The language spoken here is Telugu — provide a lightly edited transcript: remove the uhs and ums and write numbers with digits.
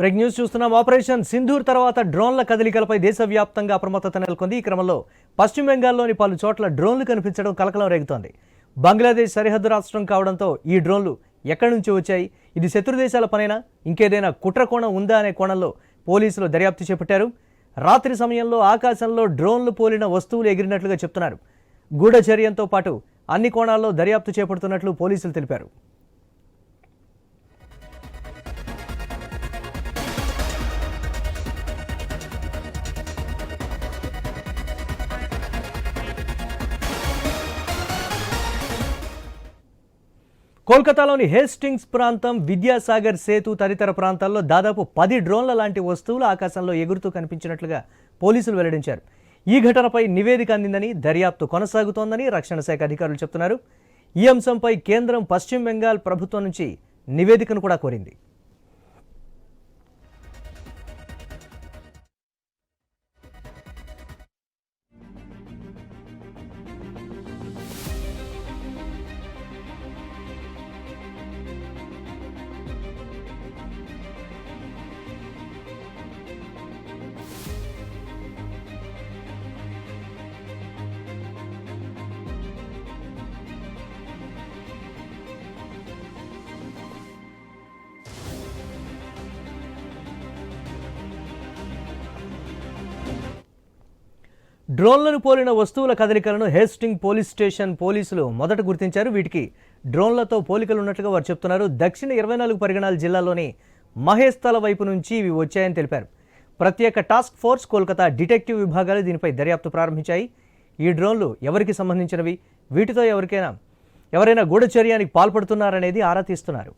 బ్రేక్ న్యూస్ చూస్తున్నాం. ఆపరేషన్ సింధూర్ తర్వాత డ్రోన్ల కదలికలపై దేశవ్యాప్తంగా అప్రమత్తత నెలకొంది. ఈ క్రమంలో పశ్చిమ బెంగాల్లోని పలు చోట్ల డ్రోన్లు కనిపించడం కలకలం రేగుతోంది. బంగ్లాదేశ్ సరిహద్దు రాష్ట్రం కావడంతో ఈ డ్రోన్లు ఎక్కడి నుంచి వచ్చాయి, ఇది శత్రు దేశాల పనైనా, ఇంకేదైనా కుట్ర కోణం ఉందా అనే కోణంలో పోలీసులు దర్యాప్తు చేపట్టారు. రాత్రి సమయంలో ఆకాశంలో డ్రోన్లు పోలిన వస్తువులు ఎగిరినట్లుగా చెప్తున్నారు. గూఢచర్యంతో పాటు అన్ని కోణాల్లో దర్యాప్తు చేపడుతున్నట్లు పోలీసులు తెలిపారు. కోల్కతాలోని హేస్టింగ్స్ ప్రాంతం, విద్యాసాగర్ సేతు తదితర ప్రాంతాల్లో దాదాపు 10 డ్రోన్ల లాంటి వస్తువులు ఆకాశంలో ఎగురుతూ కనిపించినట్లుగా పోలీసులు వెల్లడించారు. ఈ ఘటనపై నివేదిక అందిందని, దర్యాప్తు కొనసాగుతోందని రక్షణ శాఖ అధికారులు చెబుతున్నారు. ఈ అంశంపై కేంద్రం పశ్చిమ బెంగాల్ ప్రభుత్వం నుంచి నివేదికను కూడా కోరింది. డ్రోన్లను పోలిన వస్తువుల కదలికలను హేస్టింగ్ పోలీస్ స్టేషన్ పోలీసులు మొదట గుర్తించారు. వీటికి డ్రోన్లతో పోలికలు ఉన్నట్లుగా వారు చెప్తున్నారు. దక్షిణ 24 పరిగణాల జిల్లాలోని మహేస్తల వైపు నుంచి ఇవి వచ్చాయని తెలిపారు. ప్రత్యేక టాస్క్ ఫోర్స్, కోల్కతా డిటెక్టివ్ విభాగాలు దీనిపై దర్యాప్తు ప్రారంభించాయి. ఈ డ్రోన్లు ఎవరికి సంబంధించినవి, వీటితో ఎవరైనా గూఢచర్యానికి పాల్పడుతున్నారనేది ఆరా తీస్తున్నారు.